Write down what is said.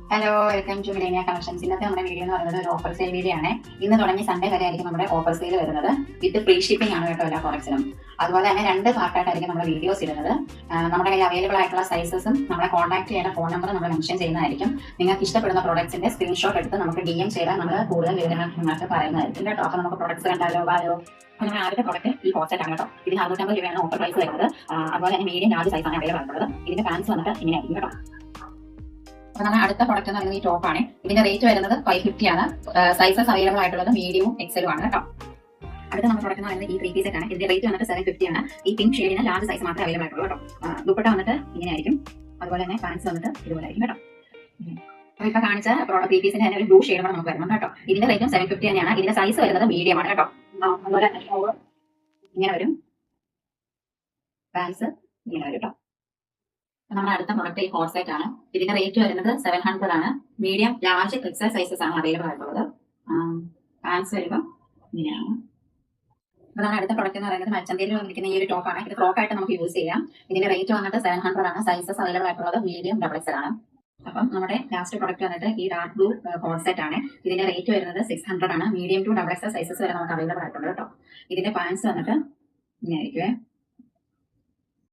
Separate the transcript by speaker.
Speaker 1: Hello, welcome to Millennia collections. ഇന്നത്തെ നമ്മുടെ video എന്ന് പറയുന്നത് ഒരു ഓഫർ സെയിൽ വീഡിയോ ആണ്. ഇന്ന് തുടങ്ങി സൺഡേ വരെ ആയിരിക്കും നമ്മുടെ ഓഫർ സെയിൽ വരുന്നത്. വിത്ത് ഫ്രീ ഷിപ്പിംഗ് ആണ് കേട്ടോ എല്ലാ പ്രോഡക്ട്സിനും. അതുപോലെ തന്നെ 2 പാർട്ടായിട്ടായിരിക്കും നമ്മുടെ വീഡിയോസ് ഇടുന്നത്. നമ്മുടെ കയ്യിൽ അവൈലബിൾ ആയിട്ടുള്ള സൈസസും നമ്മളെ കോൺടാക്ട് ചെയ്യേണ്ട ഫോൺ നമ്പർ നമ്മൾ മെൻഷൻ ചെയ്യുന്നതായിരിക്കും. നിങ്ങൾക്ക് ഇഷ്ടപ്പെടുന്ന പ്രോഡക്ട്സിന്റെ സ്ക്രീൻഷോട്ട് എടുത്ത് നമുക്ക് DM ചെയ്താൽ നമ്മൾ കൂടുതൽ വിവരങ്ങൾ നിങ്ങൾക്ക് പറയുന്നതായിരിക്കും കേട്ടോ. അപ്പോൾ നമുക്ക് പ്രോഡക്ട്സ് കണ്ടാലോ ബാലോ. അപ്പോൾ നമ്മുടെ ആദ്യത്തെ പ്രോഡക്റ്റ് ഈ കോസ്റ്റ് ആണ് കേട്ടോ. ഇതിന് 650 രൂപയാണ് ഓഫർ പ്രൈസ് വരുന്നത്. അതുപോലെ തന്നെ മീഡിയം ലാർജ് സൈസാണ് അവൈലബിൾ ആയിട്ടുള്ളത്. ഇതിന്റെ പാൻസ് വന്നിട്ട് ഇങ്ങനെയായിരിക്കും കേട്ടോ. അപ്പോൾ നമ്മുടെ അടുത്ത പ്രോഡക്റ്റ് എന്ന് പറയുന്നത് ഈ ടോപ്പാണ്. ഇതിന്റെ റേറ്റ് വരുന്നത് 550 ആണ്. സൈസസ് അവൈലബിൾ ആയിട്ടുള്ളത് മീഡിയവും എക്സലും ആണ് കേട്ടോ. അടുത്ത നമ്മുടെ പ്രോഡക്റ്റ് എന്ന് പറയുന്നത് ഈ 3 പീസ് സെറ്റ് ആണ്. ഇതിന്റെ റേറ്റ് വന്നിട്ട് 750 ആണ്. ഈ പിങ്ക് ഷെയ്ഡിന് ലാർജ് സൈസ് മാത്രമേ അവൈലബിൾ ആയിട്ടുള്ളൂ കേട്ടോ. ദുപ്പട്ട വന്നിട്ട് ഇങ്ങനെ ആയിരിക്കും. അതുപോലെ തന്നെ പാൻസ് വന്നിട്ട് ഇതുപോലെ ആയിരിക്കും കേട്ടോ. അപ്പോൾ ഇപ്പൊ കാണിച്ച 3 പീസിന്റെ തന്നെ ഒരു ബ്ലൂ ഷെയ്ഡ് കൂടെ നമുക്ക് വരുന്നുണ്ട് കേട്ടോ. ഇതിന്റെ റേറ്റും 750 തന്നെയാണ്. ഇതിന്റെ സൈസ് വരുന്നത് മീഡിയം ആണ് കേട്ടോ. അതുപോലെ ഇങ്ങനെ വരും. പാൻസ് ഇങ്ങനെ വരും കേട്ടോ. നമ്മുടെ അടുത്ത പ്രോഡക്റ്റ് ഈ കോട്ട് സെറ്റ് ആണ്. ഇതിന്റെ റേറ്റ് വരുന്നത് 700 ആണ്. മീഡിയം ലാർജ് എക്സൽ സൈസസ് ആണ് അവൈലബിൾ ആയിട്ടുള്ളത്. പാൻസ് വരുമ്പോൾ ഇങ്ങനെയാണ്. അപ്പോൾ നമ്മുടെ അടുത്ത പ്രോഡക്റ്റ് എന്ന് പറയുന്നത് മച്ചന്തേരിൽ വന്നിരിക്കുന്ന ഈ ഒരു ടോപ്പാണ്. ഇത് ഫ്രോക്ക് ആയിട്ട് നമുക്ക് യൂസ് ചെയ്യാം. ഇതിന്റെ റേറ്റ് വന്നിട്ട് 700 ആണ്. സൈസസ് അവൈലബിൾ ആയിട്ടുള്ളത് മീഡിയം XL ആണ്. അപ്പം നമ്മുടെ ലാസ്റ്റ് പ്രോഡക്റ്റ് വന്നിട്ട് ഈ ഡാർക്ക് ബ്ലൂ കോട്ട് സെറ്റ് ആണ്. ഇതിന്റെ റേറ്റ് വരുന്നത് 600 ആണ്. മീഡിയം ടു XL സൈസസ് വരെ നമുക്ക് അവൈലബിൾ ആയിട്ടുണ്ട് കേട്ടോ. ഇതിന്റെ പാൻസ് വന്നിട്ട് ഇങ്ങനെ ആയിരിക്കുമേ.